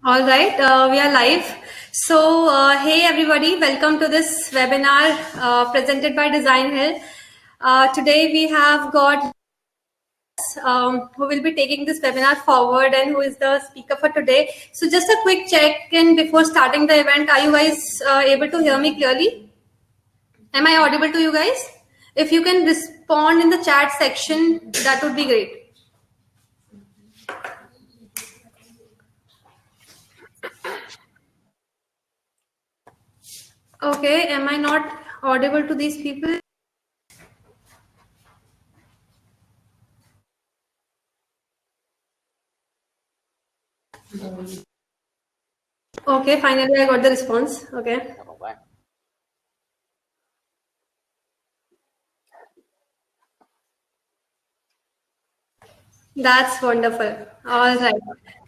All right, we are live. So, hey everybody, welcome to this webinar presented by Designhill. Today we have got who will be taking this webinar forward and who is the speaker for today. So, just a quick check-in before starting the event. Are you guys able to hear me clearly? Am I audible to you guys? If you can respond in the chat section, that would be great. Okay, am I not audible to these people? Okay, finally I got the response. Okay. That's wonderful. All right.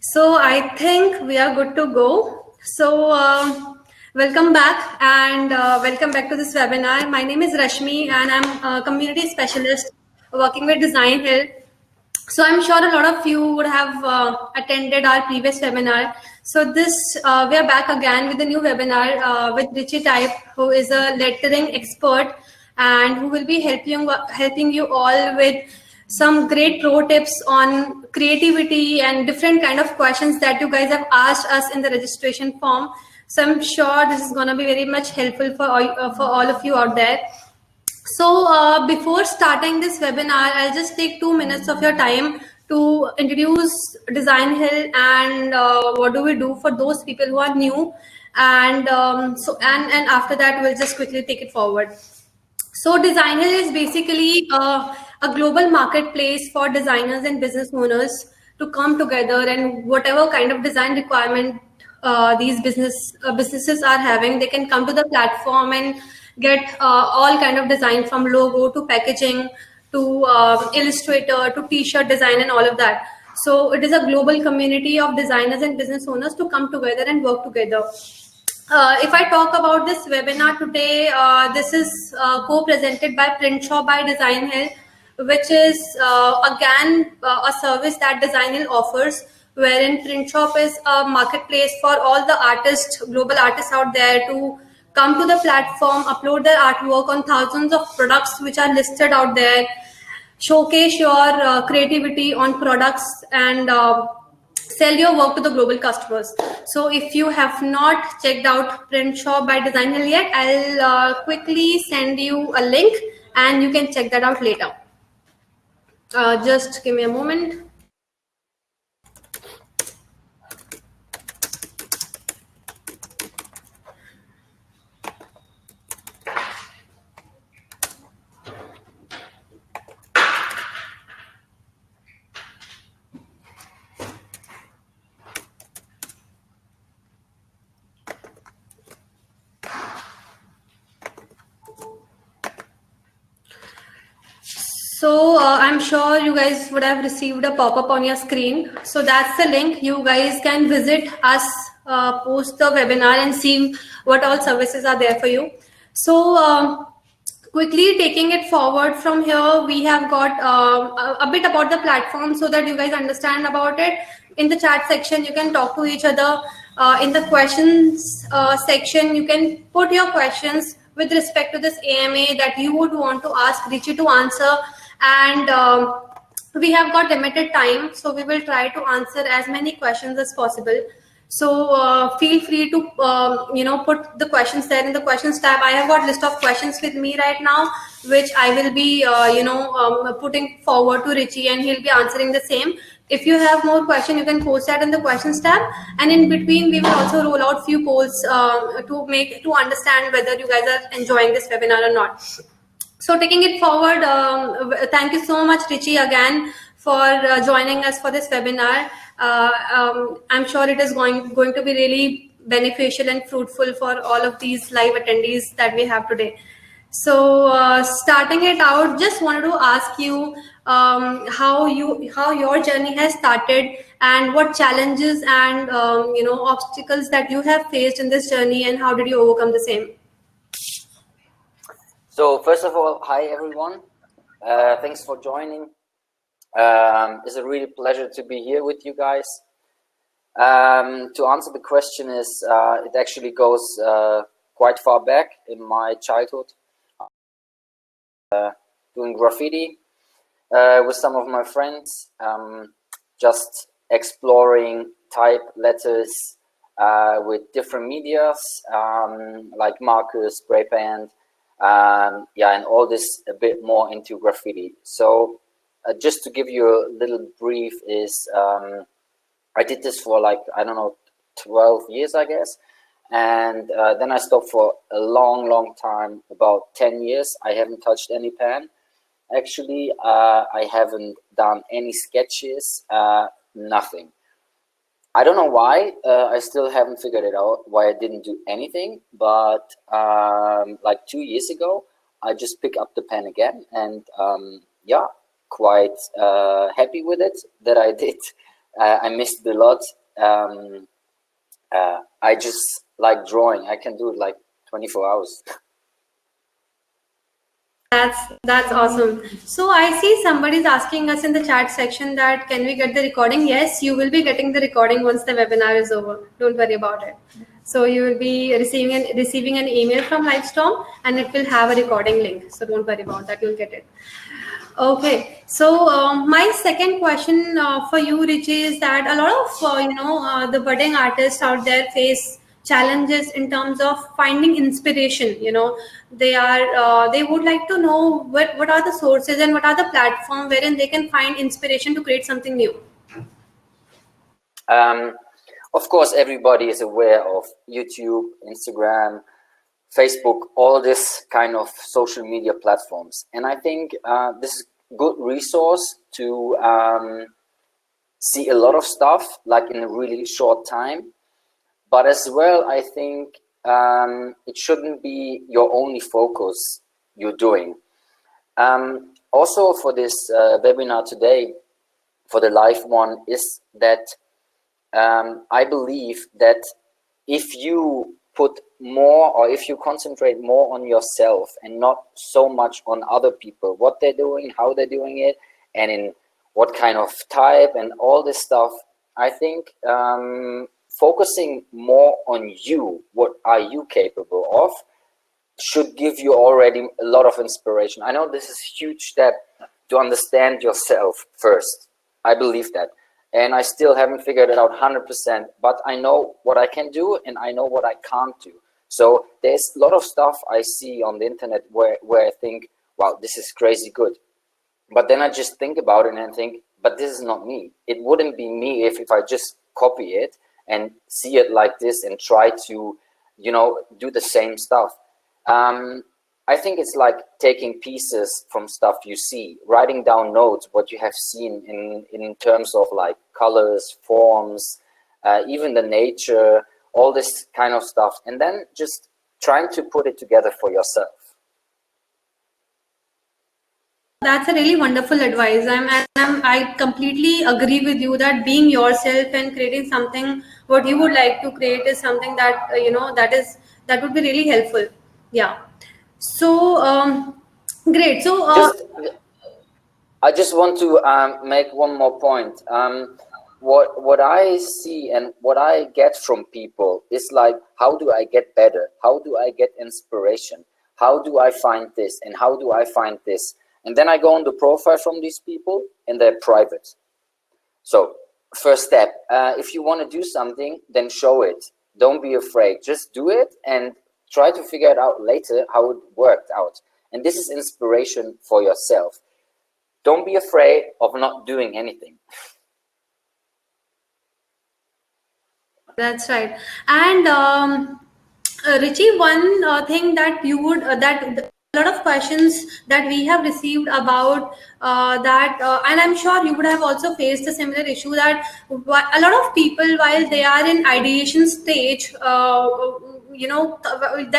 So I think we are good to go. So welcome back and welcome back to this webinar. My name is Rashmi and I'm a community specialist working with Designhill. So I'm sure a lot of you would have attended our previous webinar. So this we are back again with a new webinar with Richie Type, who is a lettering expert and who will be helping you all with some great pro tips on creativity and different kind of questions that you guys have asked us in the registration form. So I'm sure this is going to be very much helpful for all of you out there. So before starting this webinar, I'll just take 2 minutes of your time to introduce Designhill and what do we do for those people who are new, and and after that we'll just quickly take it forward. So Designhill is basically a global marketplace for designers and business owners to come together, and whatever kind of design requirement these businesses are having, they can come to the platform and get all kind of design, from logo to packaging to illustrator to t-shirt design and all of that. So it is a global community of designers and business owners to come together and work together. If I talk about this webinar today, this is co-presented by Print Shop by Designhill, which is again a service that Designhill offers, wherein Print Shop is a marketplace for all the artists, global artists out there, to come to the platform, upload their artwork on thousands of products which are listed out there, showcase your creativity on products, and sell your work to the global customers. So if you have not checked out Print Shop by Designhill yet, I'll quickly send you a link and you can check that out later. Just give me a moment. So I'm sure you guys would have received a pop-up on your screen. So that's the link. You guys can visit us post the webinar and see what all services are there for you. So quickly taking it forward from here, we have got a bit about the platform so that you guys understand about it. In the chat section, you can talk to each other. In the questions section, you can put your questions with respect to this AMA that you would want to ask Richie to answer. And we have got limited time, so we will try to answer as many questions as possible. So feel free to put the questions there in the questions tab. I have got list of questions with me right now, which I will be putting forward to Richie, and he'll be answering the same. If you have more questions, you can post that in the questions tab, and in between we will also roll out few polls to understand whether you guys are enjoying this webinar or not. So taking it forward, thank you so much, Richie, again for joining us for this webinar. I'm sure it is going to be really beneficial and fruitful for all of these live attendees that we have today. So starting it out, just wanted to ask you how your journey has started, and what challenges and obstacles that you have faced in this journey, and how did you overcome the same? So first of all, hi everyone. Thanks for joining. It's a really pleasure to be here with you guys. To answer the question is, it actually goes quite far back in my childhood, doing graffiti with some of my friends, just exploring type letters with different medias, like markers, spray paint, yeah, and all this a bit more into graffiti. So just to give you a little brief is, I did this for like, I don't know, 12 years, I guess. And then I stopped for a long time, about 10 years. I haven't touched any pen. Actually, I haven't done any sketches, nothing. I don't know why. I still haven't figured it out why I didn't do anything. But like 2 years ago, I just picked up the pen again, and yeah, quite happy with it that I did. I missed it a lot. I just like drawing. I can do it like 24 hours. That's awesome. So I see somebody's asking us in the chat section that can we get the recording? Yes, you will be getting the recording once the webinar is over. Don't worry about it. So you will be receiving an email from Livestorm, and it will have a recording link. So don't worry about that. You'll get it. Okay, so my second question for you, Richie, is that a lot of the budding artists out there face challenges in terms of finding inspiration. They would like to know what are the sources and what are the platform wherein they can find inspiration to create something new. Of course, everybody is aware of YouTube, Instagram, Facebook, all this kind of social media platforms. And I think this is a good resource to see a lot of stuff like in a really short time. But as well, I think it shouldn't be your only focus you're doing. Also for this webinar today, for the live one, is that I believe that if you put more, or if you concentrate more on yourself and not so much on other people, what they're doing, how they're doing it, and in what kind of type and all this stuff, I think focusing more on you, what are you capable of, should give you already a lot of inspiration. I know this is a huge step to understand yourself first. I believe that. And I still haven't figured it out 100%, but I know what I can do and I know what I can't do. So there's a lot of stuff I see on the internet where I think, wow, this is crazy good. But then I just think about it and I think, but this is not me. It wouldn't be me if I just copy it and see it like this and try to, do the same stuff. I think it's like taking pieces from stuff you see, writing down notes, what you have seen in terms of like colors, forms, even the nature, all this kind of stuff, and then just trying to put it together for yourself. That's a really wonderful advice. I completely agree with you that being yourself and creating something what you would like to create is something that that would be really helpful. Yeah. So great. So I just want to make one more point. What I see and what I get from people is like, how do I get better? How do I get inspiration? How do I find this? And how do I find this? And then I go on the profile from these people and they're private. So first step, if you want to do something, then show it. Don't be afraid. Just do it and try to figure it out later how it worked out. And this is inspiration for yourself. Don't be afraid of not doing anything. that's right. And Richie, one thing that you would a lot of questions that we have received about and I'm sure you would have also faced a similar issue that a lot of people, while they are in ideation stage, they're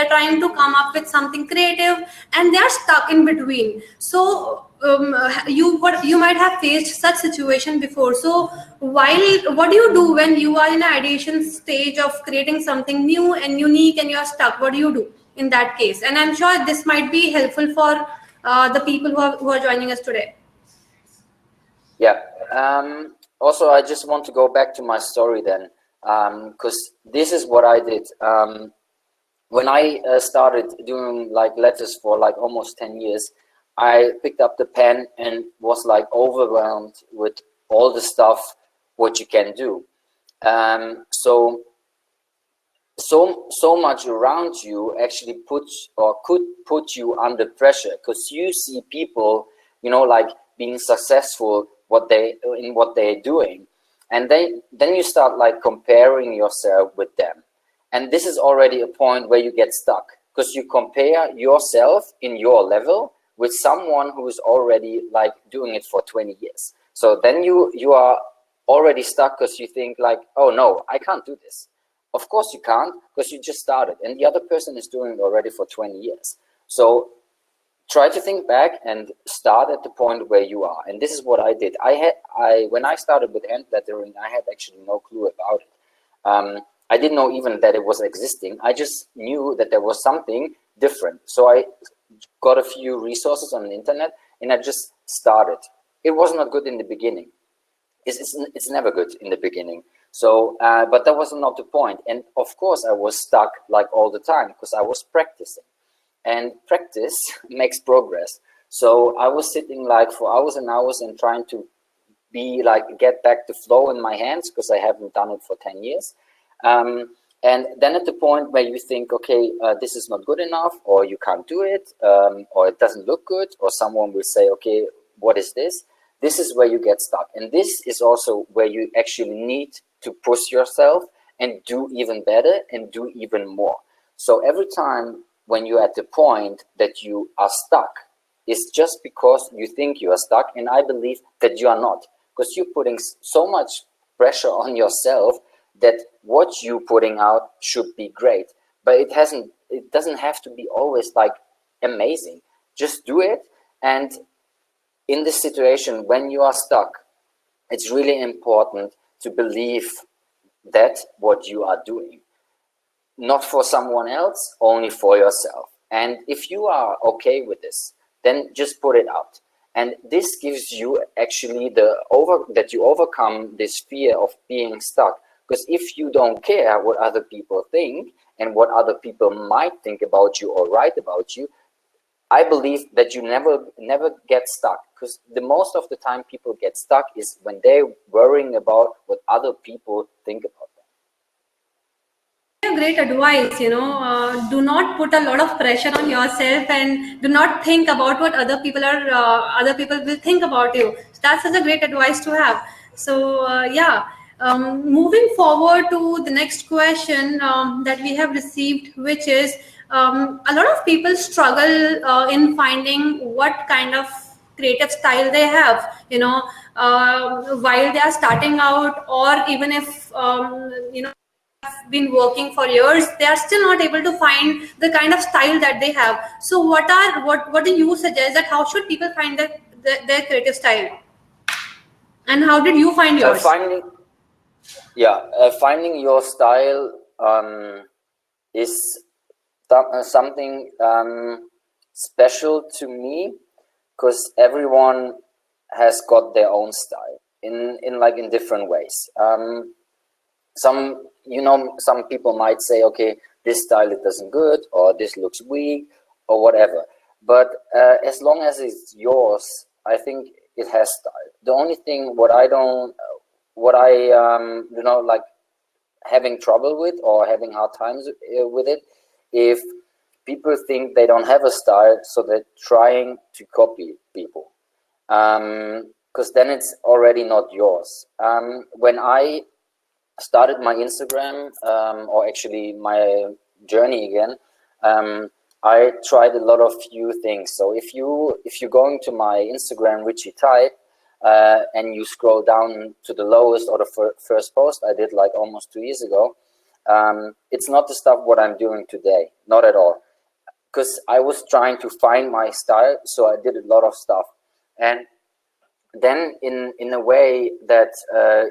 trying to come up with something creative and they are stuck in between. So you might have faced such situation before. So what do you do when you are in an ideation stage of creating something new and unique and you are stuck? What do you do in that case? And I'm sure this might be helpful for the people who are joining us today. Yeah. Also, I just want to go back to my story then. because this is what I did. When I started doing like letters for like almost 10 years, I picked up the pen and was like overwhelmed with all the stuff what you can do. So much around you actually puts or could put you under pressure, because you see people, like being successful in what they're doing, and then you start like comparing yourself with them, and this is already a point where you get stuck, because you compare yourself in your level with someone who is already like doing it for 20 years. So then you are already stuck, because you think like, oh no, I can't do this. Of course you can't, because you just started, and the other person is doing it already for 20 years. So try to think back and start at the point where you are. And this is what I did. When I started with hand lettering, I had actually no clue about it. I didn't know even that it was existing. I just knew that there was something different. So I got a few resources on the internet, and I just started. It was not good in the beginning. It's never good in the beginning. So, but that was not the point. And of course, I was stuck like all the time, because I was practicing, and practice makes progress. So I was sitting like for hours and hours and trying to get back the flow in my hands, because I haven't done it for 10 years. And then at the point where you think, okay, this is not good enough, or you can't do it, or it doesn't look good, or someone will say, okay, what is this? This is where you get stuck. And this is also where you actually need to push yourself and do even better and do even more. So every time when you're at the point that you are stuck, it's just because you think you are stuck. And I believe that you are not, because you're putting so much pressure on yourself that what you're putting out should be great. But it doesn't have to be always like amazing. Just do it. And in this situation, when you are stuck, it's really important to believe that what you are doing, not for someone else, only for yourself. And if you are okay with this, then just put it out. And this gives you actually that you overcome this fear of being stuck. Because if you don't care what other people think and what other people might think about you or write about you, I believe that you never get stuck, because the most of the time people get stuck is when they're worrying about what other people think about them. Great advice. Do not put a lot of pressure on yourself, and do not think about what other people will think about you. So that's such a great advice to have. So yeah. Moving forward to the next question that we have received, which is a lot of people struggle in finding what kind of creative style they have, while they are starting out, or even if been working for years, they are still not able to find the kind of style that they have. So what do you suggest, that how should people find their creative style, and how did you find yours? Finding your style is something special to me, because everyone has got their own style in different ways. Some people might say, okay, this style it doesn't good, or this looks weak, or whatever. But as long as it's yours, I think it has style. The only thing what I like having trouble with, or having hard times with it, if people think they don't have a style, so they're trying to copy people, because then it's already not yours. When I started my Instagram, or actually my journey again, I tried a lot of few things. So if you're going to my Instagram, Richie Type, and you scroll down to the lowest or the first post I did like almost 2 years ago, it's not the stuff what I'm doing today, not at all, because I was trying to find my style. So I did a lot of stuff, and then in a way that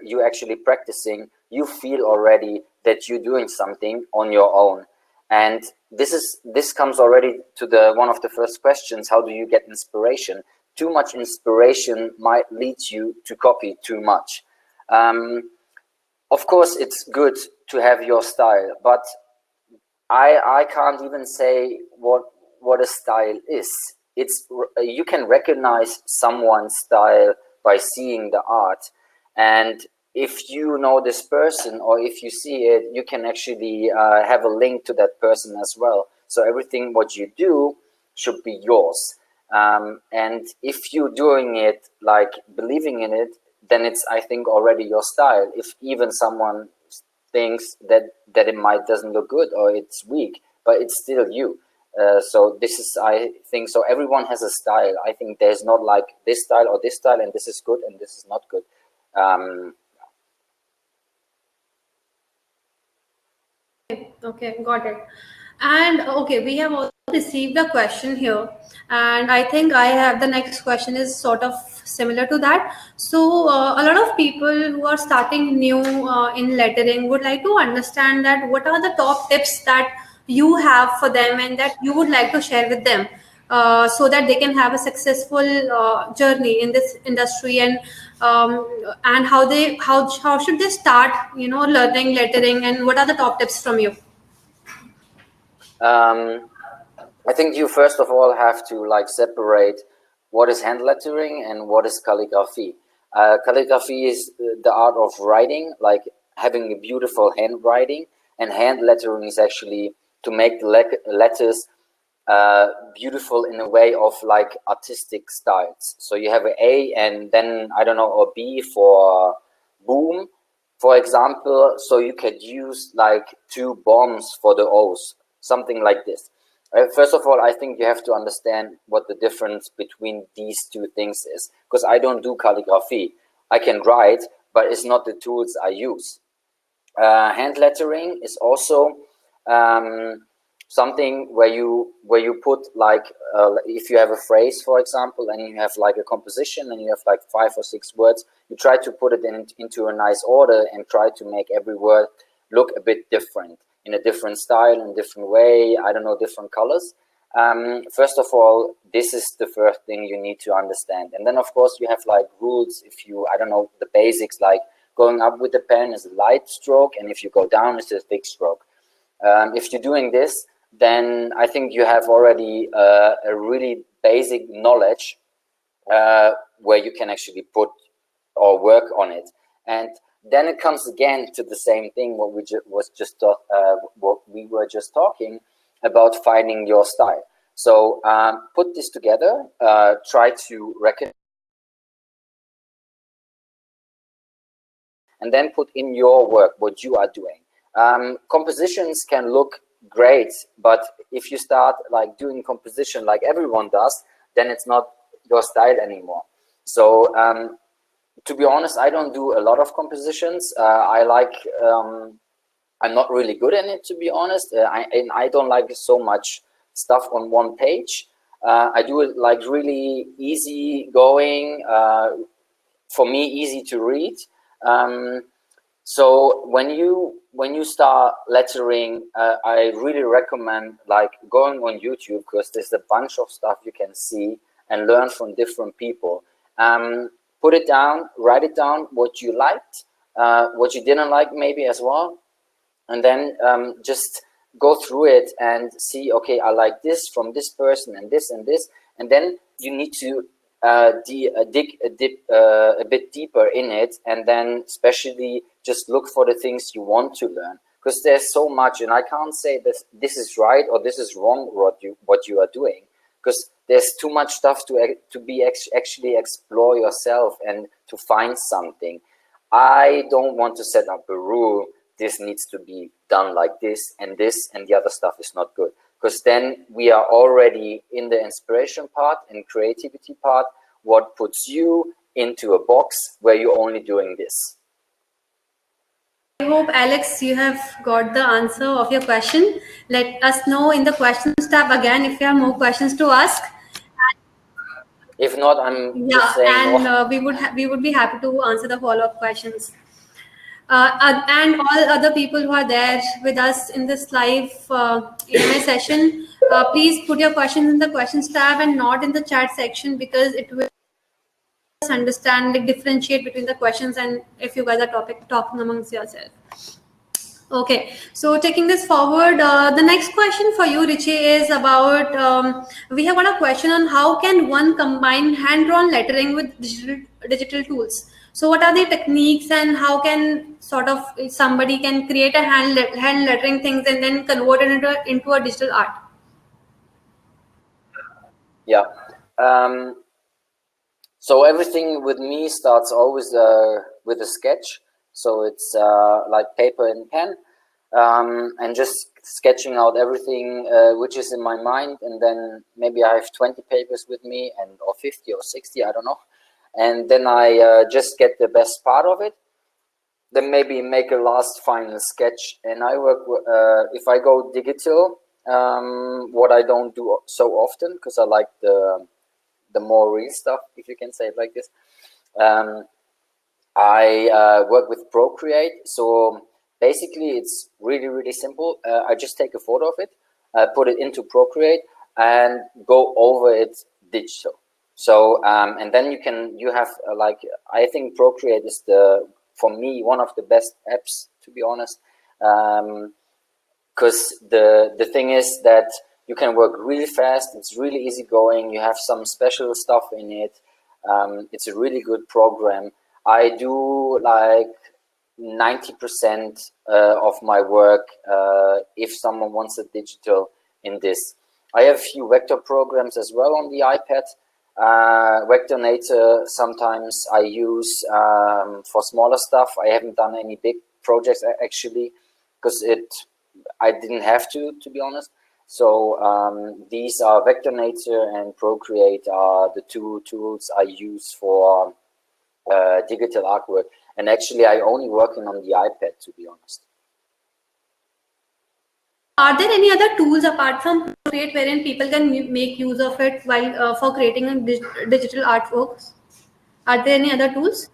you actually practicing, you feel already that you're doing something on your own. And this comes already to the one of the first questions: how do you get inspiration? Too much inspiration might lead you to copy too much. of course, it's good to have your style, but I can't even say what a style is. It's you can recognize someone's style by seeing the art, and if you know this person or if you see it, you can actually have a link to that person as well. So everything what you do should be yours. And if you're doing it like believing in it, then it's, I think, already your style. If even someone thinks that it might doesn't look good or it's weak, but it's still you. So this is, I think, so everyone has a style. I think there's not like this style or this style, and this is good and this is not good. Okay, got it. And okay, we have also received a question here, and I think I have the next question is sort of similar to that. So, a lot of people who are starting new in lettering would like to understand that what are the top tips that you have for them and that you would like to share with them, so that they can have a successful journey in this industry, and how should they start, learning lettering, and what are the top tips from you? um, I think you first of all have to like separate what is hand lettering and what is calligraphy. Calligraphy is the art of writing, like having a beautiful handwriting, and hand lettering is actually to make the letters beautiful in a way of like artistic styles. So you have an A and then, I don't know, or B for boom, for example. So you could use like two bombs for the O's, something like this. First of all, I think you have to understand what the difference between these two things is, because I don't do calligraphy. I can write, but it's not the tools I use. Hand lettering is also something where you put like if you have a phrase, for example, and you have like a composition and you have like 5 or 6 words, you try to put it into a nice order and try to make every word look a bit different, in a different style, in a different way, I don't know, different colors. First of all, this is the first thing you need to understand. And then of course you have like rules. If you, I don't know, the basics, like going up with the pen is a light stroke, and if you go down it's a thick stroke. If you're doing this, then I think you have already a really basic knowledge where you can actually put or work on it. And then it comes again to the same thing what we were just talking about, finding your style. So put this together, try to recognize, and then put in your work what you are doing. Compositions can look great, but if you start like doing composition like everyone does, then it's not your style anymore. So to be honest, I don't do a lot of compositions. I'm not really good in it, to be honest. I don't like so much stuff on one page. I do it like really easy going, for me, easy to read. So when you start lettering, I really recommend like going on YouTube, because there's a bunch of stuff you can see and learn from different people. Put it down, write it down, what you liked, what you didn't like maybe as well, and then just go through it and see, okay, I like this from this person and this and this, and then you need to dig a bit deeper in it, and then especially just look for the things you want to learn, because there's so much, and I can't say that this is right or this is wrong what you are doing, because there's too much stuff to actually explore yourself and to find something. I don't want to set up a rule, this needs to be done like this, and the other stuff is not good, because then we are already in the inspiration part and creativity part, what puts you into a box where you're only doing this. I hope, Alex, you have got the answer of your question. Let us know in the questions tab again if you have more questions to ask. If not, I'm just Yeah, saying and no. we would be happy to answer the follow-up questions. And all other people who are there with us in this live AMA session, please put your questions in the questions tab and not in the chat section, because it will understand, like differentiate between the questions and if you guys are talking amongst yourself. Okay, so taking this forward, the next question for you, Richie, is about we have got a question on how can one combine hand-drawn lettering with digital tools. So, what are the techniques, and how can sort of somebody can create a hand lettering things and then convert it into a digital art? Yeah. So everything with me starts always with a sketch. So it's like paper and pen, and just sketching out everything which is in my mind. And then maybe I have 20 papers with me, and or 50 or 60, I don't know. And then I just get the best part of it. Then maybe make a last final sketch. And I work if I go digital, what I don't do so often because I like the more real stuff, if you can say it like this. I work with Procreate. So basically, it's really, really simple. I just take a photo of it, put it into Procreate, and go over it digital. So and then you have like, I think Procreate is for me one of the best apps, to be honest. Because the thing is that you can work really fast. It's really easy going. You have some special stuff in it. It's a really good program. I do like 90% of my work if someone wants a digital in this. I have a few vector programs as well on the iPad. Vectornator sometimes I use for smaller stuff. I haven't done any big projects actually because I didn't have to be honest. So these are Vectornator and Procreate are the two tools I use for digital artwork. And actually, I only working on the iPad, to be honest. Are there any other tools apart from Procreate wherein people can make use of it while for creating a digital artworks? Are there any other tools?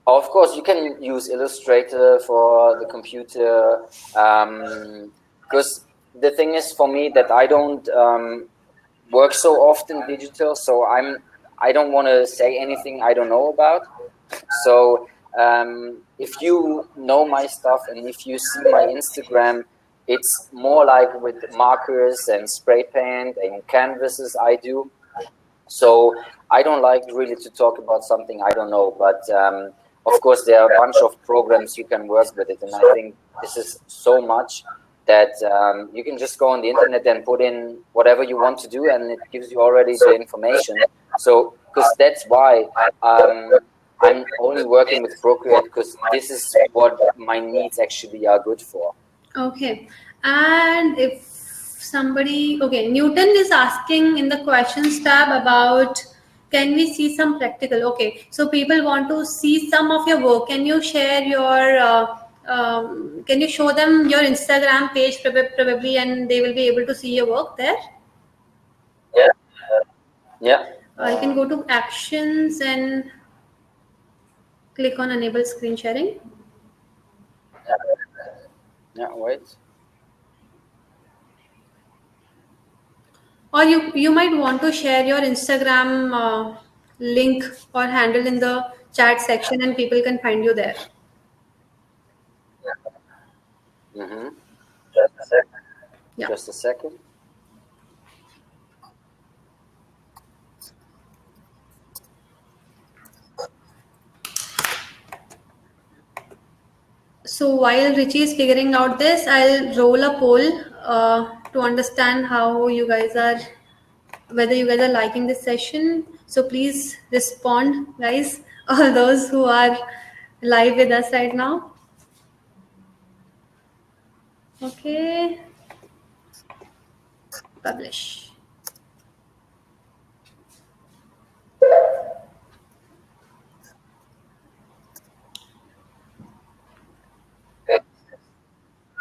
Of course, you can use Illustrator for the computer. Because the thing is for me that I don't work so often digital, so I don't want to say anything I don't know about. So if you know my stuff and if you see my Instagram, it's more like with markers and spray paint and canvases I do. So I don't like really to talk about something I don't know, but of course there are a bunch of programs you can work with it, and I think this is so much that you can just go on the internet and put in whatever you want to do, and it gives you already the information. So because that's why I'm only working with Procreate, because this is what my needs actually are good for. Okay. And if somebody, okay, Newton is asking in the questions tab about, can we see some practical? Okay, so people want to see some of your work. Can you share can you show them your Instagram page probably, and they will be able to see your work there? Yeah. Yeah. You can go to actions and click on enable screen sharing. Yeah, wait. Or you might want to share your Instagram link or handle in the chat section, and people can find you there. Mm-hmm. Yeah. Just a second. So while Richie is figuring out this, I'll roll a poll to understand how you guys are, whether you guys are liking this session. So please respond, guys, all those who are live with us right now. Okay. Publish.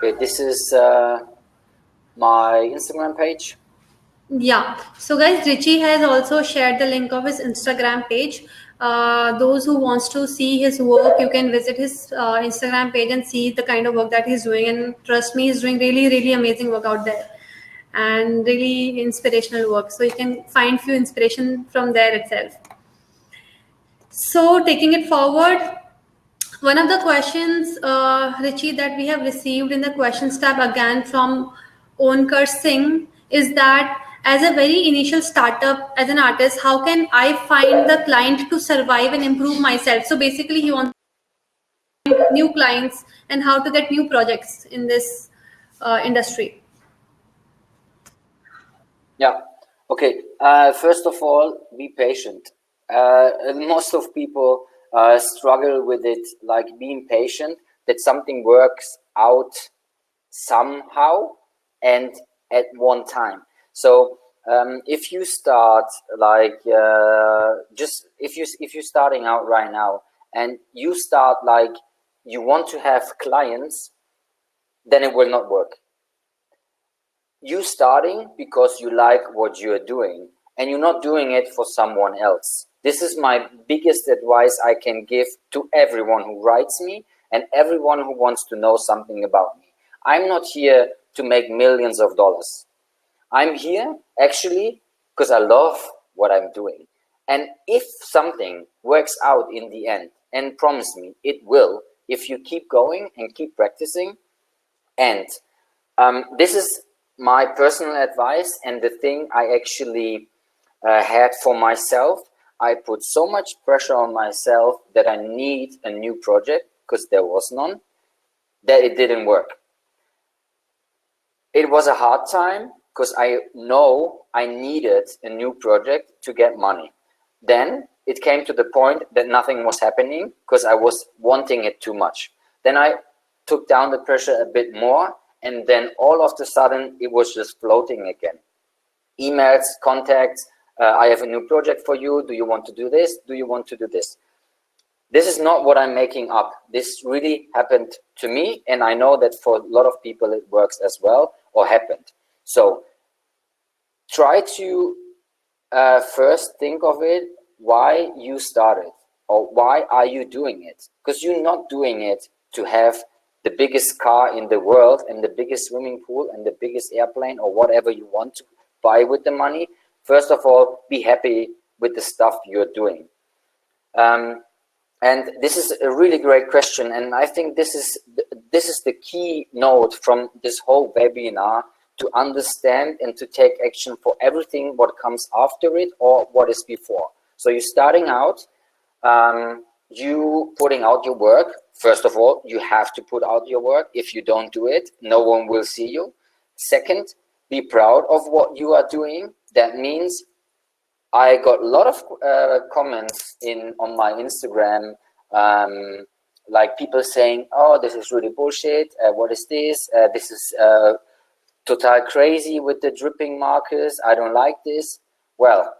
Okay, this is my Instagram page. Yeah. So guys, Richie has also shared the link of his Instagram page. Those who wants to see his work, you can visit his Instagram page and see the kind of work that he's doing. And trust me, he's doing really, really amazing work out there. and really inspirational work. So you can find few inspiration from there itself. So taking it forward, one of the questions, Richie, that we have received in the questions tab again from Onkar Singh is that as a very initial startup as an artist, how can I find the client to survive and improve myself? So basically, he wants new clients and how to get new projects in this industry. Yeah. Okay. First of all, be patient. Most of people struggle with it, like being patient, that something works out somehow and at one time. So if you start like just if you're starting out right now and you start like you want to have clients, then it will not work. You starting because you like what you're doing and you're not doing it for someone else. This is my biggest advice I can give to everyone who writes me and everyone who wants to know something about me. I'm not here to make millions of dollars. I'm here actually because I love what I'm doing. And if something works out in the end, and promise me it will, if you keep going and keep practicing, and this is my personal advice and the thing I actually had for myself. I put so much pressure on myself that I need a new project because there was none, that it didn't work. It was a hard time because I know I needed a new project to get money. Then it came to the point that nothing was happening because I was wanting it too much. Then I took down the pressure a bit more, and then all of a sudden it was just floating again. Emails, contacts, I have a new project for you. Do you want to do this? Do you want to do this? This is not what I'm making up. This really happened to me, and I know that for a lot of people it works as well, or happened. So try to first think of it, why you started, or why are you doing it? Because you're not doing it to have the biggest car in the world and the biggest swimming pool and the biggest airplane or whatever you want to buy with the money. First of all, be happy with the stuff you're doing. And this is a really great question, and I think this is the key note from this whole webinar, to understand and to take action for everything what comes after it or what is before. So you're starting out, you putting out your work. First of all, you have to put out your work. If you don't do it, no one will see you. Second, be proud of what you are doing. That means I got a lot of comments on my Instagram, like people saying, "Oh, this is really bullshit. What is this? This is total crazy with the dripping markers. I don't like this." Well,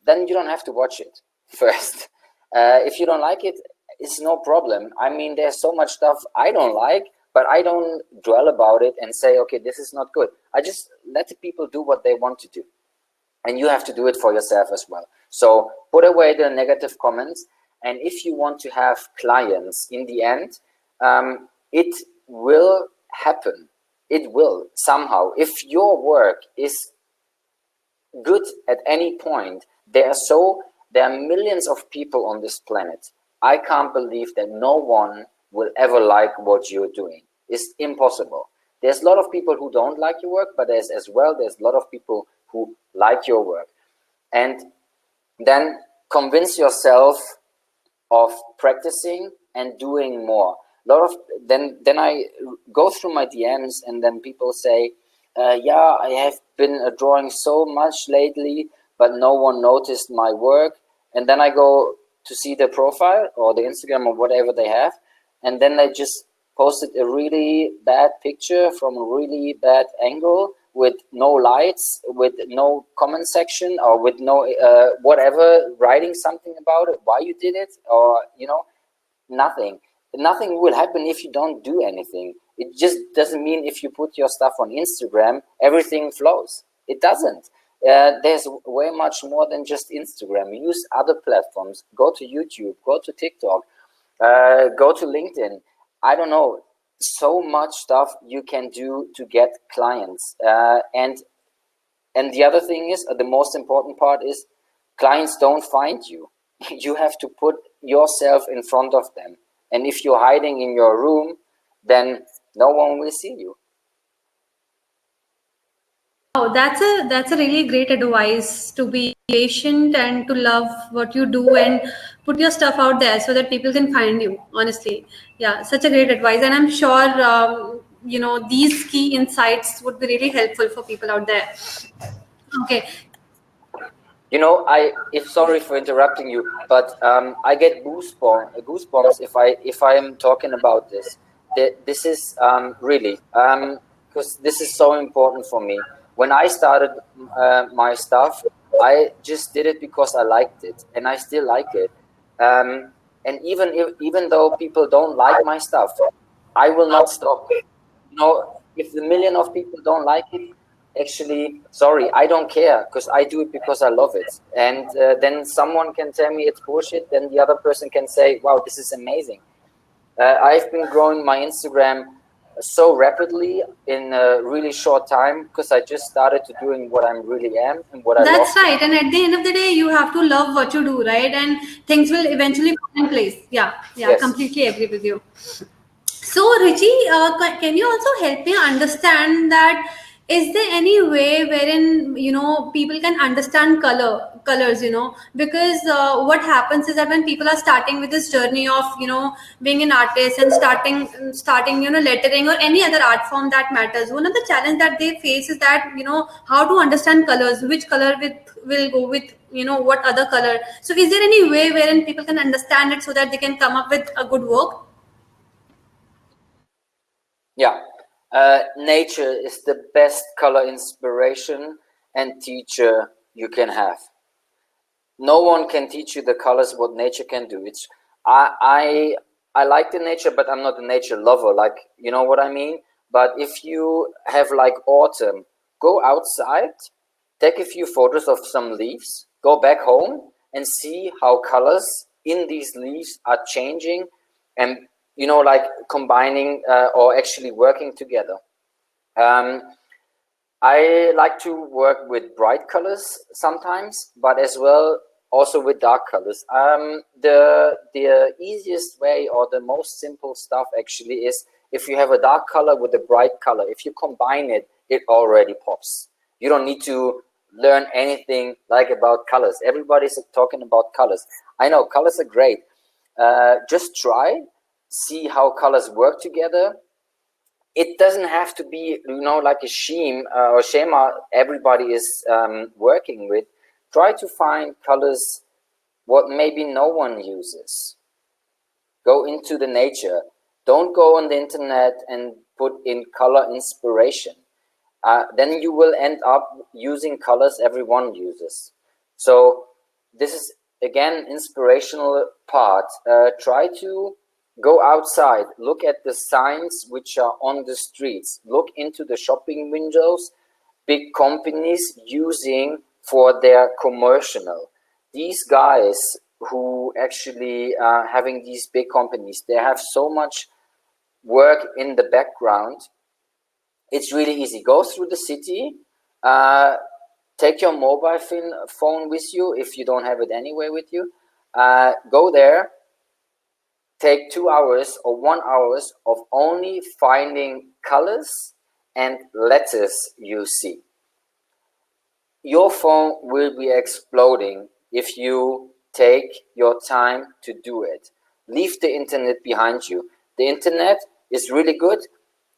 then you don't have to watch it first. If you don't like it, it's no problem. I mean, there's so much stuff I don't like, but I don't dwell about it and say, okay, this is not good. I just let the people do what they want to do. And you have to do it for yourself as well. So put away the negative comments. And if you want to have clients in the end, it will happen. It will somehow. If your work is good at any point, there are millions of people on this planet. I can't believe that no one will ever like what you're doing. It's impossible. There's a lot of people who don't like your work, but there's a lot of people who like your work. And then convince yourself of practicing and doing more. Then I go through my DMs, and then people say, yeah, I have been drawing so much lately, but no one noticed my work. And then I go to see the profile or the Instagram or whatever they have, and then they just posted a really bad picture from a really bad angle, with no lights, with no comment section, or with no whatever, writing something about it, why you did it, or nothing. Nothing will happen if you don't do anything. It just doesn't mean if you put your stuff on Instagram, everything flows. It doesn't. There's way much more than just Instagram. Use other platforms. Go to YouTube, go to TikTok, go to LinkedIn. I don't know, so much stuff you can do to get clients. And And the other thing is, the most important part is, clients don't find you. You have to put yourself in front of them. And if you're hiding in your room, then no one will see you. Oh, that's a really great advice, to be patient and to love what you do and put your stuff out there so that people can find you. Honestly, yeah, such a great advice, and I'm sure these key insights would be really helpful for people out there. Okay. If sorry for interrupting you, but I get goosebumps if I am talking about this. This is really because this is so important for me. When I started my stuff, I just did it because I liked it, and I still like it. And even though people don't like my stuff, I will not stop. If the million of people don't like it, actually, sorry, I don't care, because I do it because I love it. And then someone can tell me it's bullshit, then the other person can say, wow, this is amazing. I've been growing my Instagram so rapidly in a really short time because I just started to doing what I really am and what I love That's to right. And at the end of the day, you have to love what you do, right? And things will eventually fall in place. Yeah, yeah, Yes. completely agree with you. So, Richie, can you also help me understand that, is there any way wherein people can understand colors? Because what happens is that when people are starting with this journey of being an artist and starting lettering or any other art form that matters, one of the challenge that they face is that how to understand colors, which color will go with what other color. So, is there any way wherein people can understand it so that they can come up with a good work? Yeah. Nature is the best color inspiration and teacher you can have. No one can teach you the colors what nature can do. It's I like the nature, but I'm not a nature lover. Like, you know what I mean? But if you have like autumn, go outside, take a few photos of some leaves, go back home and see how colors in these leaves are changing, and like combining or actually working together. Um, I like to work with bright colors sometimes, but as well also with dark colors. The easiest way or the most simple stuff actually is, if you have a dark color with a bright color, if you combine it, it already pops. You don't need to learn anything like about colors. Everybody's talking about colors. I know colors are great. Just try, see how colors work together. It doesn't have to be like a scheme or schema everybody is working with. Try to find colors what maybe no one uses. Go into the nature. Don't go on the internet and put in color inspiration. Then you will end up using colors everyone uses. So this is again inspirational part. Try to go outside, look at the signs which are on the streets, look into the shopping windows big companies using for their commercial. These guys who actually are having these big companies, they have so much work in the background. It's really easy. Go through the city, take your mobile phone with you if you don't have it anyway with you. Go there, take 2 hours or 1 hour of only finding colors and letters you see. Your phone will be exploding if you take your time to do it. Leave the internet behind you. The internet is really good,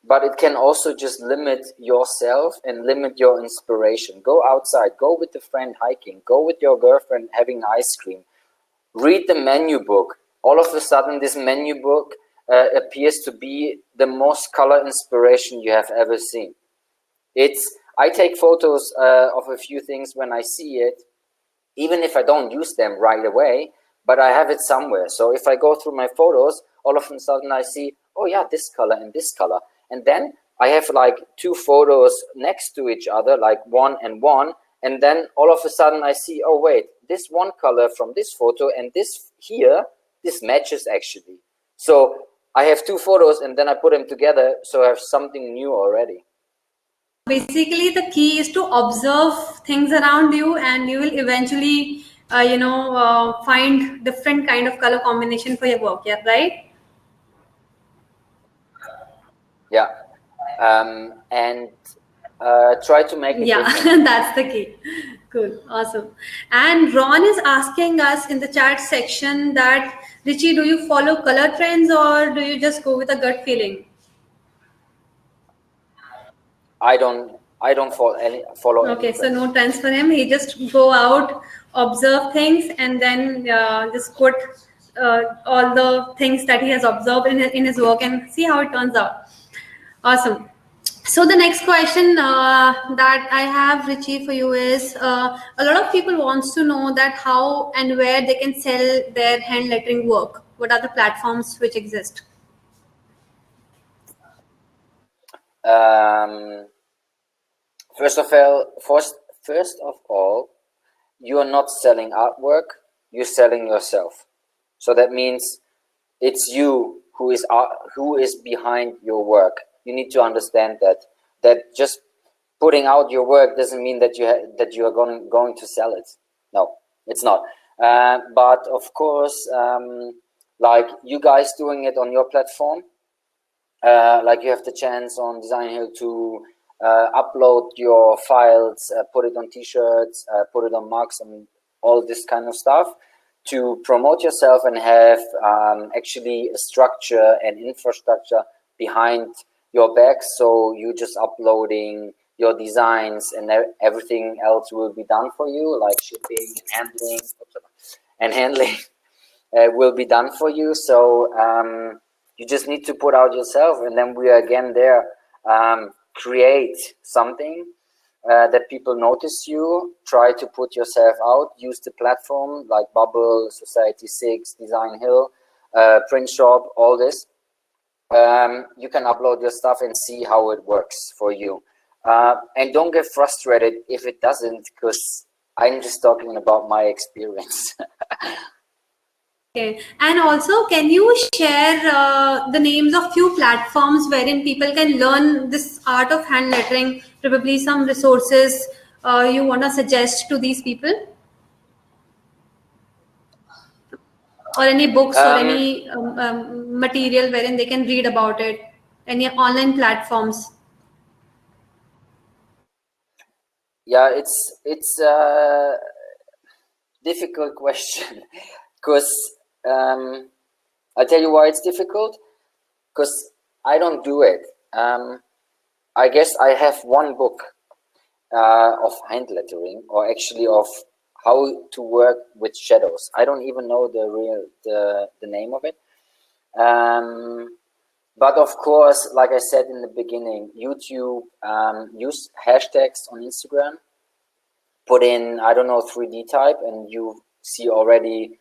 but it can also just limit yourself and limit your inspiration. Go outside, go with a friend hiking, go with your girlfriend having ice cream. Read the menu book. All of a sudden, this menu book appears to be the most color inspiration you have ever seen. I take photos of a few things when I see it, even if I don't use them right away, but I have it somewhere. So if I go through my photos, all of a sudden I see, oh yeah, this color and this color. And then I have like two photos next to each other, like one and one. And then all of a sudden I see, oh wait, this one color from this photo and this here, this matches actually. So I have two photos and then I put them together, so I have something new already. basically the key is to observe things around you, and you will eventually find different kind of color combination for your work. Yeah, right. Yeah. And try to make it Yeah, different. that's the key. Cool, awesome. And Ron is asking us in the chat section that, Richie, do you follow color trends or do you just go with a gut feeling? I don't follow any Okay, so trends. no trends for him. He just go out, observe things, and then just put all the things that he has observed in his work and see how it turns out. Awesome. So the next question that I have, Richie, for you is a lot of people wants to know that how and where they can sell their hand lettering work. What are the platforms which exist? Um, first of all, you are not selling artwork, you're selling yourself. So that means it's you who is behind your work. You need to understand that just putting out your work doesn't mean that you are going to sell it. No, it's not. But of course, like you guys doing it on your platform, like you have the chance on Designhill to upload your files, put it on t-shirts, put it on mugs and all this kind of stuff to promote yourself and have actually a structure and infrastructure behind your back. So you just uploading your designs and everything else will be done for you, like shipping and handling will be done for you. So you just need to put out yourself, and then we are again there. Create something that people notice you. Try to put yourself out. Use the platform like Bubble, Society 6, Designhill, Print Shop, all this. You can upload your stuff and see how it works for you. And don't get frustrated if it doesn't, because I'm just talking about my experience. Okay. And also, can you share the names of few platforms wherein people can learn this art of hand lettering? Probably some resources you want to suggest to these people, or any books or um, any material wherein they can read about it. Any online platforms? yeah, it's a difficult question because I'll tell you why it's difficult, because I don't do it. I guess I have one book of hand lettering, or actually of how to work with shadows. I don't even know the name of it. But of course, like I said in the beginning, YouTube, use hashtags on Instagram, put in, I don't know, 3D type, and you see already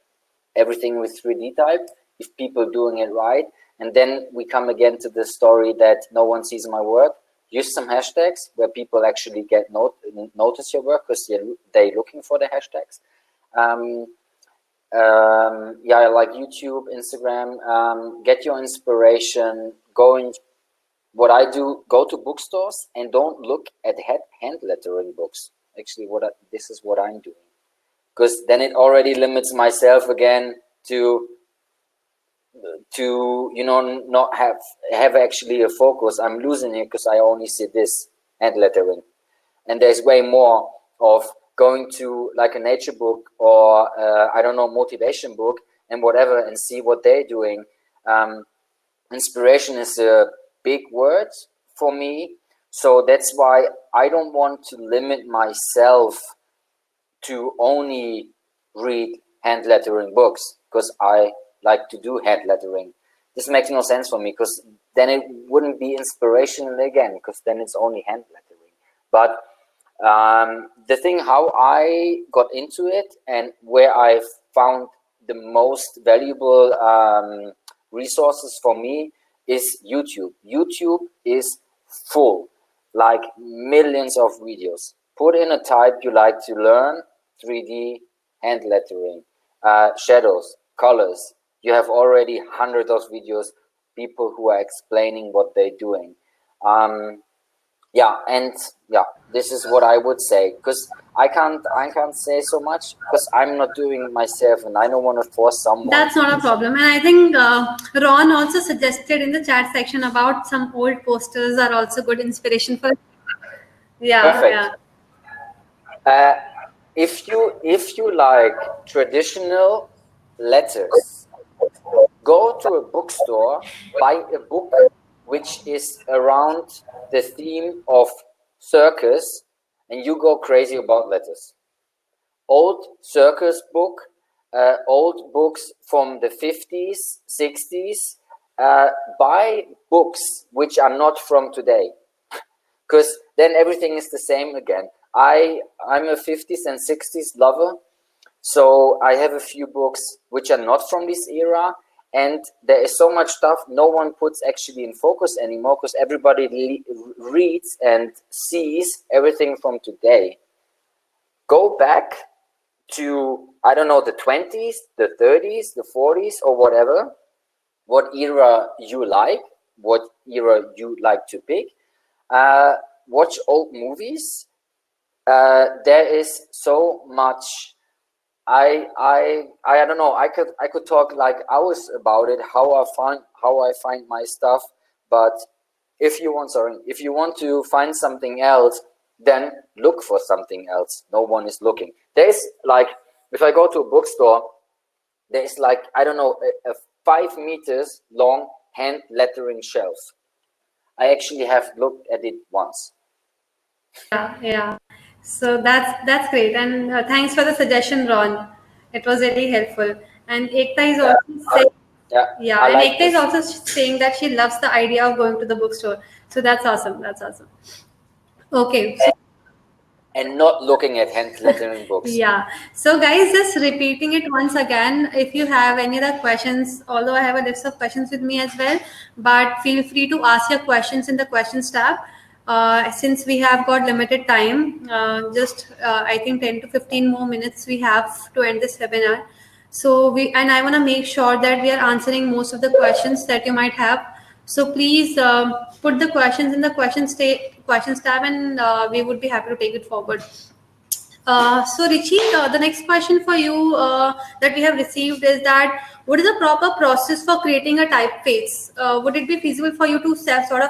everything with 3D type, if people doing it right. And then we come again to the story that no one sees my work. Use some hashtags where people actually get notice your work, because they're looking for the hashtags. Yeah, like YouTube, Instagram. Get your inspiration. What I do, go to bookstores and don't look at hand lettering books. Actually, this is what I'm doing, because then it already limits myself again to not have actually a focus. I'm losing it because I only see this hand lettering, and there's way more of going to like a nature book, or I don't know, motivation book and whatever, and see what they're doing. Inspiration is a big word for me, so that's why I don't want to limit myself to only read hand lettering books, because I like to do hand lettering. This makes no sense for me, because then it wouldn't be inspirational again, because then it's only hand lettering. But the thing how I got into it and where I found the most valuable resources for me is YouTube. YouTube is full, like millions of videos. Put in a type you like to learn, 3D, hand lettering, shadows, colors. You have already hundreds of videos, people who are explaining what they're doing. Yeah, and yeah, this is what I would say, because I can't say so much because I'm not doing myself, and I don't want to force someone That's to not do a problem. something. And I think Ron also suggested in the chat section about some old posters are also good inspiration for. Yeah, Perfect. yeah. Uh, if you like traditional letters, go to a bookstore, buy a book which is around the theme of circus, and you go crazy about letters. Old circus book, old books from the 50s, 60s. Buy books which are not from today, because then everything is the same again. I'm a 50s and 60s lover, so I have a few books which are not from this era, and there is so much stuff no one puts actually in focus anymore because everybody reads and sees everything from today. Go back to, I don't know, the 20s, the 30s, the 40s, or whatever, what era you like, what era you like to pick. Uh, Watch old movies. There is so much. I don't know. I could talk like hours about it. How I find my stuff. But if you want to find something else, then look for something else. No one is looking. There's like, if I go to a bookstore, there's like, I don't know, a 5 meters long hand lettering shelf. I actually have looked at it once. Yeah, yeah. So that's great, and thanks for the suggestion, Ron. It was really helpful. And Ekta is Yeah, also saying, yeah, yeah, I and like Ekta is this. also saying that she loves the idea of going to the bookstore. So that's awesome. That's awesome. Okay, so And not looking at hand lettering books. yeah. So, guys, just repeating it once again. If you have any other questions, although I have a list of questions with me as well, but feel free to ask your questions in the questions tab. Since we have got limited time, just I think 10 to 15 more minutes we have to end this webinar. So I want to make sure that we are answering most of the questions that you might have. So please put the questions in the questions tab, and we would be happy to take it forward. So Richie, the next question for you that we have received is that what is the proper process for creating a typeface? Would it be feasible for you to sort of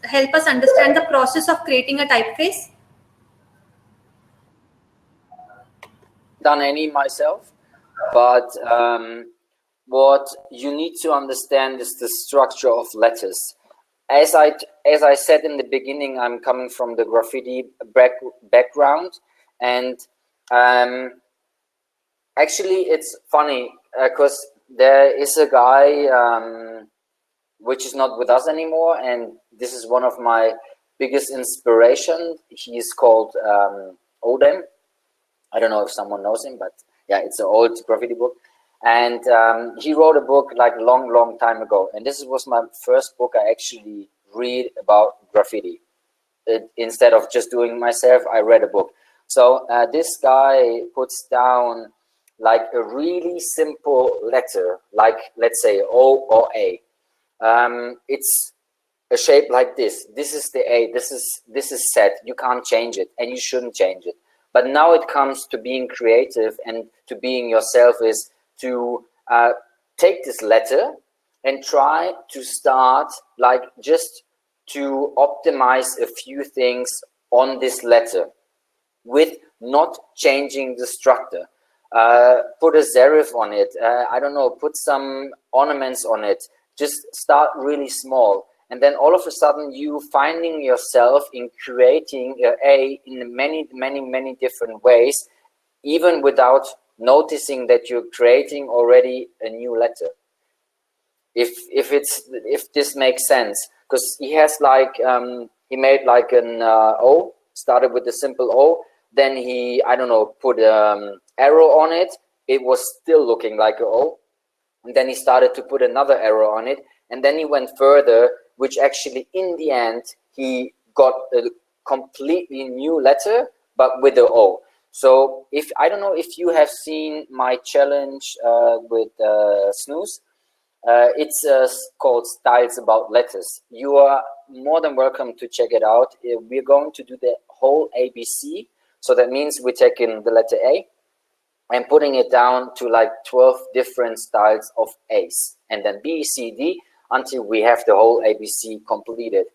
help us understand the process of creating a typeface? Done any myself, but what you need to understand is the structure of letters. As I said in the beginning, I'm coming from the graffiti background, and um, actually it's funny because there is a guy which is not with us anymore, and this is one of my biggest inspiration. He is called Odem. I don't know if someone knows him, but yeah, it's an old graffiti book. And he wrote a book like long, long time ago. And this was my first book I actually read about graffiti. Instead of just doing myself, I read a book. So this guy puts down like a really simple letter, like let's say O or A. It's a shape like this. This is the A. This is set. You can't change it, and you shouldn't change it. But now it comes to being creative and to being yourself is to take this letter and try to start like just to optimize a few things on this letter with not changing the structure. Put a serif on it. I don't know, put some ornaments on it. Just start really small. And then all of a sudden you finding yourself in creating A in many, many, many different ways, even without noticing that you're creating already a new letter. If this makes sense, because he has like he made like an O, started with a simple O, then he, I don't know, put arrow on it. It was still looking like a O, and then he started to put another arrow on it, and then he went further, which actually in the end he got a completely new letter but with the O. So if I don't know if you have seen my challenge with snooze, It's called Styles About Letters. You are more than welcome to check it out. We're going to do the whole ABC. So that means we're taking the letter A and putting it down to like 12 different styles of A's, and then B, C, D, until we have the whole ABC completed.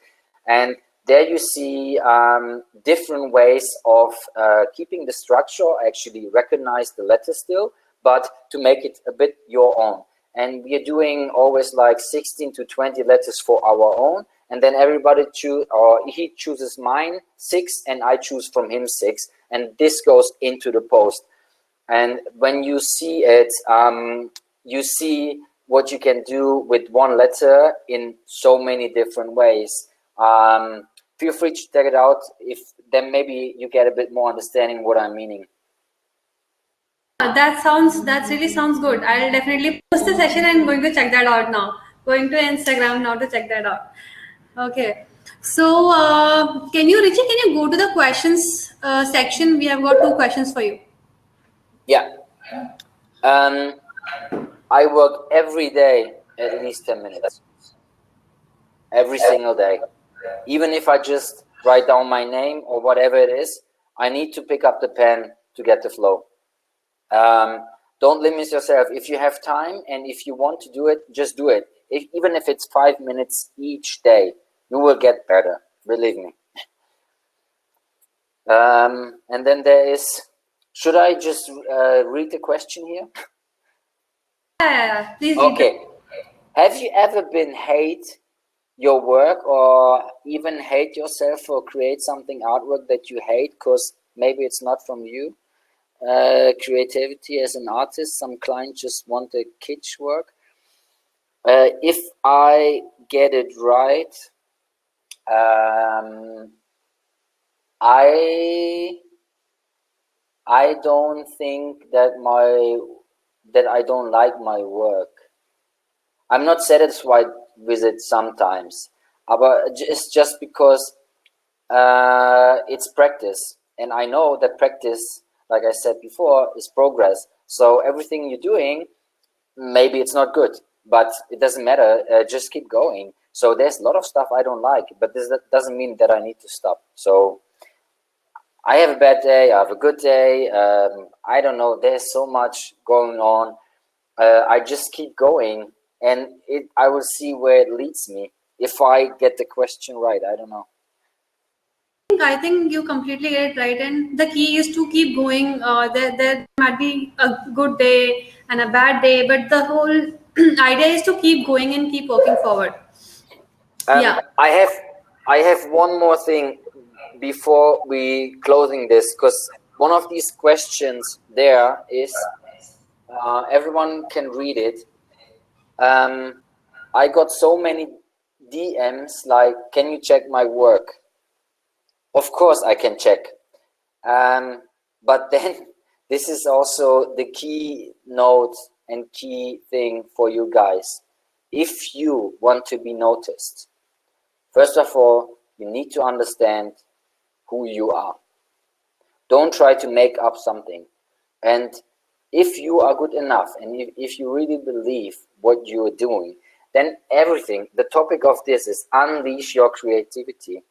And there you see different ways of keeping the structure, actually recognize the letter still, but to make it a bit your own. And we are doing always like 16 to 20 letters for our own, and then everybody he chooses mine 6 and I choose from him 6, and this goes into the post. And when you see it, you see what you can do with one letter in so many different ways. Feel free to check it out. If then maybe you get a bit more understanding what I'm meaning. That really sounds good. I'll definitely post the session and going to check that out now. Going to Instagram now to check that out. Okay. So Richie, can you go to the questions section? We have got 2 questions for you. Yeah. I work every day at least 10 minutes. Every single day. Even if I just write down my name or whatever it is, I need to pick up the pen to get the flow. Don't limit yourself. If you have time and if you want to do it, just do it. Even if it's 5 minutes each day, you will get better. Believe me. And then there is, should I just read the question here? Yeah, please. Okay. Have you ever been hate your work or even hate yourself or create something artwork that you hate because maybe it's not from you? Creativity as an artist, some clients just want a kitsch work. If I get it right, I don't think that I don't like my work. I'm not satisfied with it sometimes, but it's just because it's practice, and I know that practice, like I said before, is progress. So everything you're doing, maybe it's not good, but it doesn't matter. Just keep going. So there's a lot of stuff I don't like, but that doesn't mean that I need to stop. So I have a bad day, I have a good day. I don't know. There's so much going on. I just keep going, and I will see where it leads me. If I get the question right, I don't know. I think you completely get it right, and the key is to keep going. There might be a good day and a bad day, but the whole idea is to keep going and keep working forward. Yeah. I have one more thing before we closing this, because one of these questions there is everyone can read it. I got so many DMs like, can you check my work? Of course I can check. But then this is also the key note and key thing for you guys. If you want to be noticed, first of all, you need to understand who you are. Don't try to make up something. And if you are good enough, and if you really believe what you are doing, then everything, the topic of this is unleash your creativity.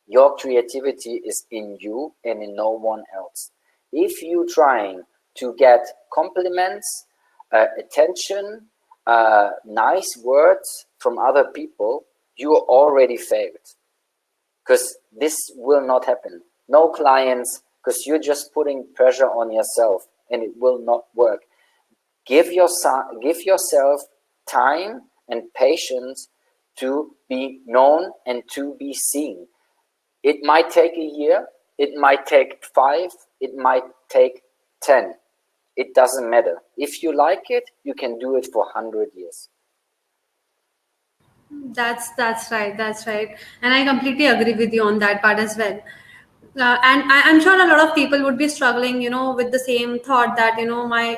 Your creativity is in you and in no one else. If you're trying to get compliments, attention, nice words from other people, you already failed. Because this will not happen. No clients, because you're just putting pressure on yourself and it will not work. Give yourself time and patience to be known and to be seen. It might take a year, it might take 5, it might take 10. It doesn't matter. If you like it, you can do it for 100 years. That's right. That's right. And I completely agree with you on that part as well. I'm sure a lot of people would be struggling, with the same thought that, my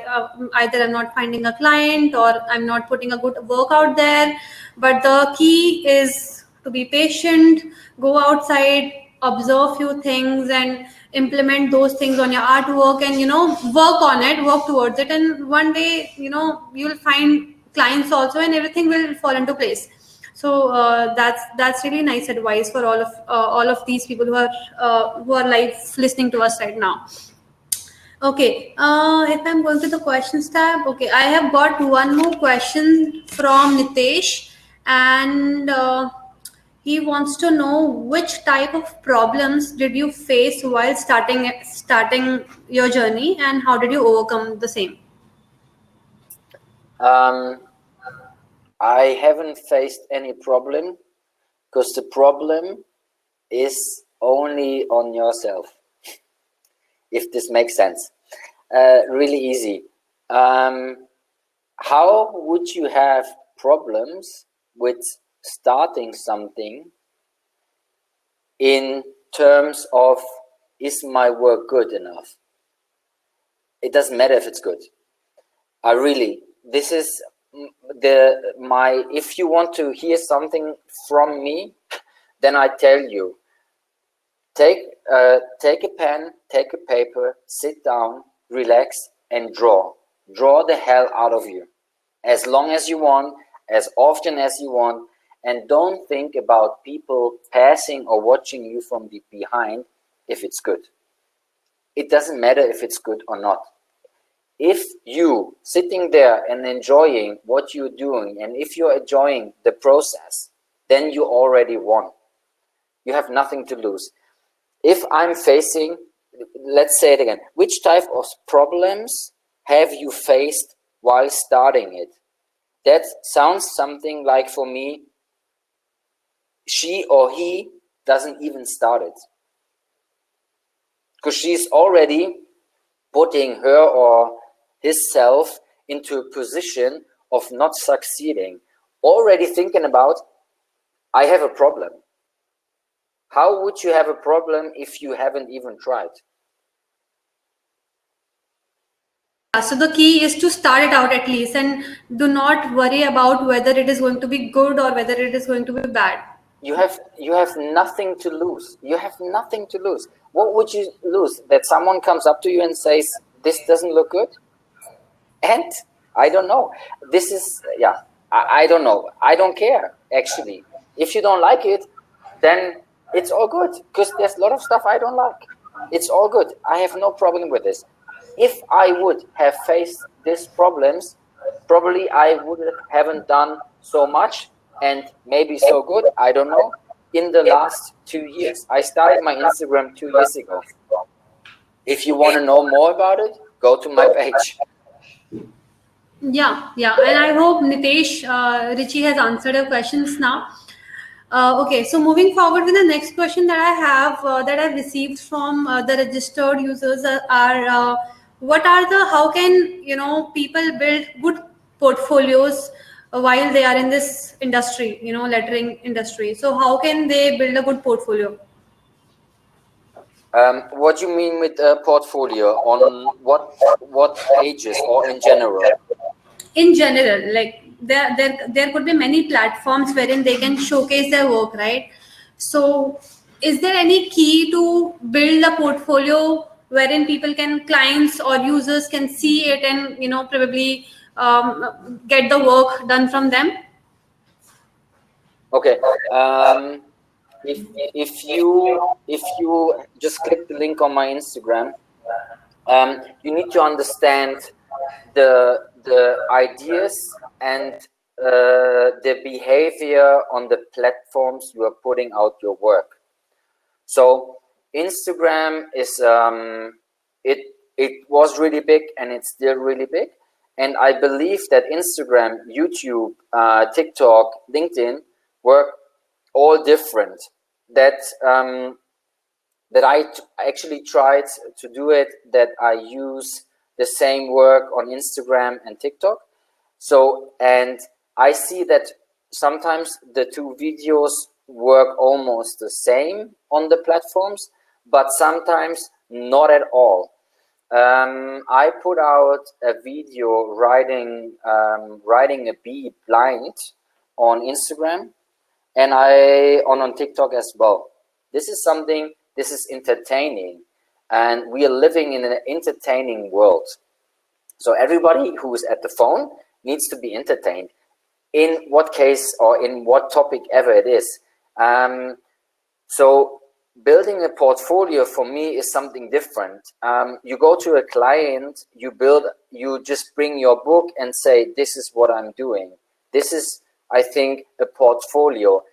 either I'm not finding a client or I'm not putting a good work out there. But the key is to be patient, go outside, observe few things, and implement those things on your artwork, and work on it, work towards it, and one day you'll find clients also, and everything will fall into place. So that's really nice advice for all of these people who are live listening to us right now. Okay, if I'm going to the questions tab, okay, I have got one more question from Nitesh, and he wants to know which type of problems did you face while starting your journey, and how did you overcome the same? Um, I haven't faced any problem because the problem is only on yourself, if this makes sense. Really easy. How would you have problems with starting something in terms of, is my work good enough? It doesn't matter if it's good. This is if you want to hear something from me, then I tell you, take a pen, take a paper, sit down, relax, and draw the hell out of you, as long as you want, as often as you want, and don't think about people passing or watching you from the behind if it's good. It doesn't matter if it's good or not. If you sitting there and enjoying what you're doing, and if you're enjoying the process, then you already won. You have nothing to lose. If I'm facing, let's say it again, which type of problems have you faced while starting it? That sounds something like, for me, she or he doesn't even start it, because she's already putting her or himself into a position of not succeeding, already thinking about, I have a problem. How would you have a problem if you haven't even tried? So the key is to start it out at least, and do not worry about whether it is going to be good or whether it is going to be bad. You have nothing to lose. You have nothing to lose. What would you lose? That someone comes up to you and says, this doesn't look good? And I don't know. This is, yeah, I don't know. I don't care, actually. If you don't like it, then it's all good, because there's a lot of stuff I don't like. It's all good. I have no problem with this. If I would have faced these problems, probably I would haven't done so much and maybe so good, I don't know, in the last 2 years. I started my Instagram 2 years ago. If you want to know more about it, go to my page. Yeah, yeah, and I hope Nitesh, Richie has answered your questions now. Okay, so moving forward with the next question that I have that I've received from the registered users what are the how can people build good portfolios while they are in this industry, lettering industry. So how can they build a good portfolio? What do you mean with a portfolio? On what pages, or in general? In general, like there could be many platforms wherein they can showcase their work, right? So is there any key to build a portfolio wherein clients or users can see it and probably get the work done from them? Okay. If you just click the link on my Instagram, you need to understand the ideas and the behavior on the platforms you are putting out your work. So Instagram is it was really big, and it's still really big. And I believe that Instagram, YouTube, TikTok, LinkedIn were all different. That I actually tried to do it, that I use the same work on Instagram and TikTok. So, and I see that sometimes the two videos work almost the same on the platforms, but sometimes not at all. I put out a video riding a bee blind on Instagram, and on TikTok as well. This is entertaining, and we are living in an entertaining world. So everybody who is at the phone needs to be entertained, in what case or in what topic ever it is. So building a portfolio for me is something different. You go to a client, you just bring your book and say, this is what I'm doing. This is, I think, a portfolio.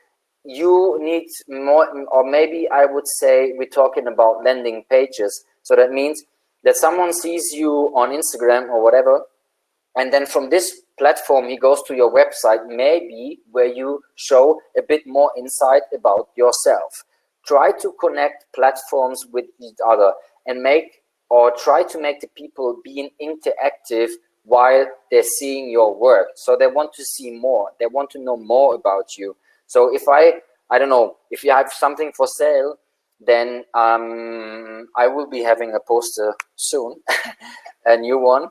You need more, or maybe I would say we're talking about landing pages. So that means that someone sees you on Instagram or whatever, and then from this platform, he goes to your website, maybe where you show a bit more insight about yourself. Try to connect platforms with each other and try to make the people being interactive while they're seeing your work. So they want to see more. They want to know more about you. So if I don't know, if you have something for sale, then I will be having a poster soon, a new one.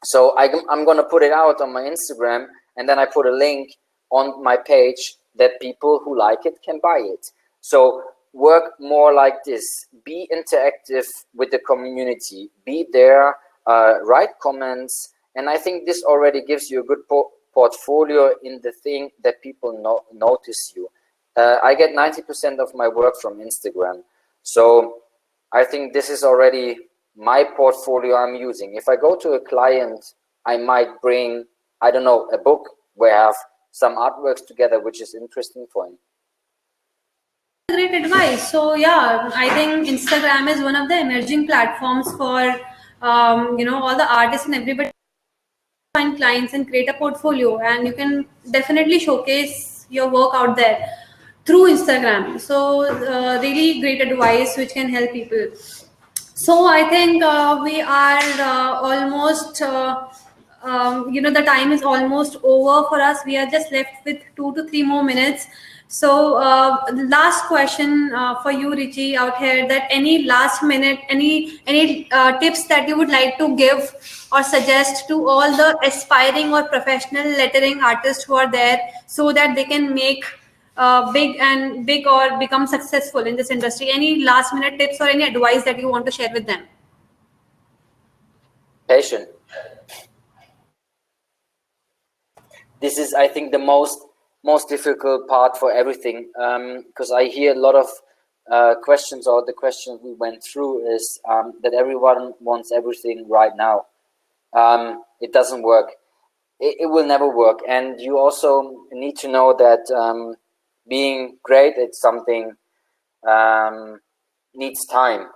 So I'm going to put it out on my Instagram, and then I put a link on my page that people who like it can buy it. So work more like this. Be interactive with the community. Be there, write comments. And I think this already gives you a good portfolio in the thing that people notice you. I get 90% of my work from Instagram. So I think this is already my portfolio I'm using. If I go to a client, I might bring, I don't know, a book where I have some artworks together, which is interesting for him. Great advice. So yeah, I think Instagram is one of the emerging platforms for all the artists and everybody find clients and create a portfolio, and you can definitely showcase your work out there through Instagram. So really great advice which can help people. So I think we are almost, the time is almost over for us. We are just left with 2 to 3 more minutes. So the last question for you, Richie, out here, that any last minute, any tips that you would like to give or suggest to all the aspiring or professional lettering artists who are there, so that they can make big or become successful in this industry? Any last minute tips or any advice that you want to share with them? Patient. This is, I think, the most difficult part for everything, because I hear a lot of questions, or the questions we went through is that everyone wants everything right now. It doesn't work. It will never work. And you also need to know that being great at something needs time.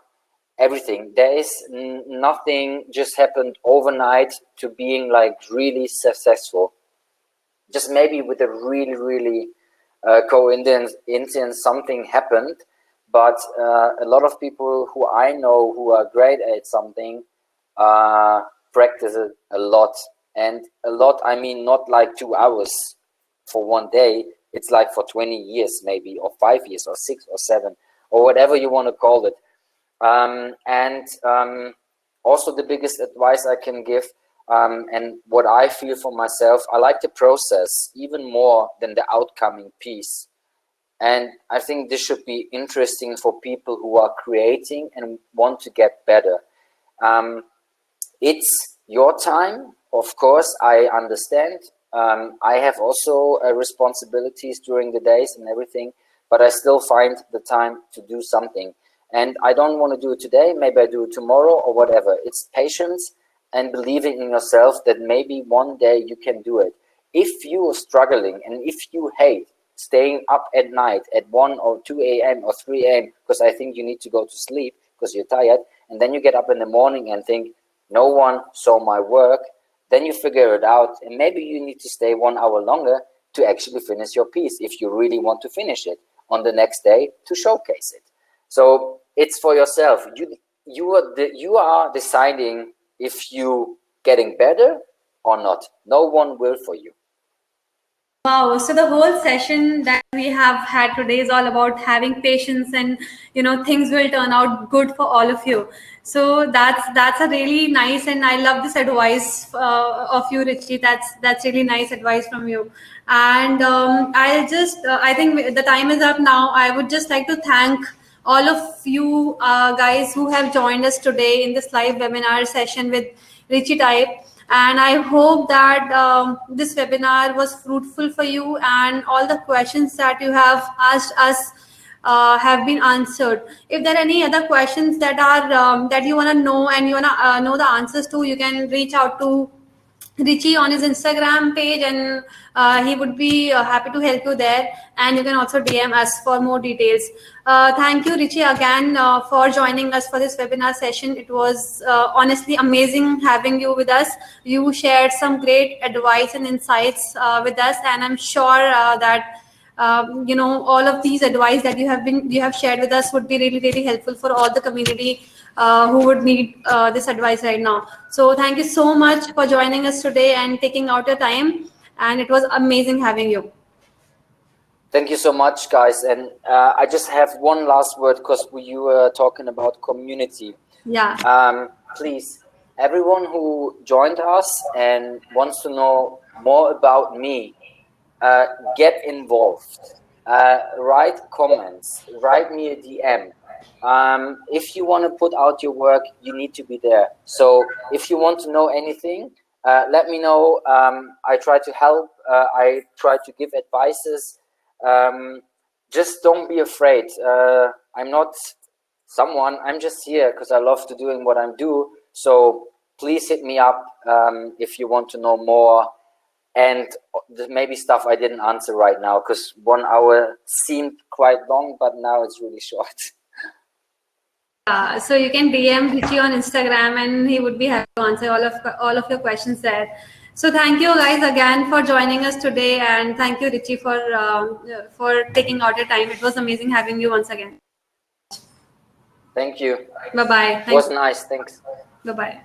Everything. There is nothing just happened overnight to being like really successful. Just maybe with a really coincidence, something happened. But a lot of people who I know who are great at something practice it a lot. And a lot, I mean, not like 2 hours for one day. It's like for 20 years maybe, or 5 years, or 6 or 7, or whatever you want to call it. Also the biggest advice I can give, and what I feel for myself, I like the process even more than the outcoming piece. And I think this should be interesting for people who are creating and want to get better. It's your time, of course, I understand. I have also responsibilities during the days and everything, but I still find the time to do something. And I don't want to do it today, maybe I do it tomorrow or whatever. It's patience and believing in yourself that maybe one day you can do it. If you are struggling and if you hate staying up at night at 1 or 2 a.m. or 3 a.m. because I think you need to go to sleep because you're tired, and then you get up in the morning and think, no one saw my work, then you figure it out, and maybe you need to stay 1 hour longer to actually finish your piece if you really want to finish it on the next day to showcase it. So it's for yourself. You are deciding if you getting better or not. No one will for you. Wow. So the whole session that we have had today is all about having patience, and things will turn out good for all of you. So that's a really nice, and I love this advice of you, Richie. That's really nice advice from you. And I'll just I think the time is up now. I would just like to thank all of you guys who have joined us today in this live webinar session with Richie Type. And I hope that this webinar was fruitful for you, and all the questions that you have asked us have been answered. If there are any other questions that are that you want to know and you want to know the answers to, you can reach out to Richie on his Instagram page, and he would be happy to help you there. And you can also DM us for more details. Thank you, Richie, again for joining us for this webinar session. It was honestly amazing having you with us. You shared some great advice and insights with us, and I'm sure that all of these advice that you have shared with us would be really helpful for all the community who would need this advice right now. So thank you so much for joining us today and taking out your time, and it was amazing having you. Thank you so much, guys. And I just have one last word, because you were talking about community. Yeah. Please, everyone who joined us and wants to know more about me, get involved. Write comments, write me a DM. If you want to put out your work, you need to be there. So if you want to know anything, let me know. I try to help. I try to give advices. Just don't be afraid. I'm not someone, I'm just here because I love to doing what I'm doing. So please hit me up if you want to know more. And maybe stuff I didn't answer right now, because 1 hour seemed quite long, but now it's really short. So you can DM Richie on Instagram, and he would be happy to answer all of your questions there. So thank you guys again for joining us today, and thank you, Richie, for taking out your time. It was amazing having you once again. Thank you. Bye bye. It was nice. Thanks. Bye bye.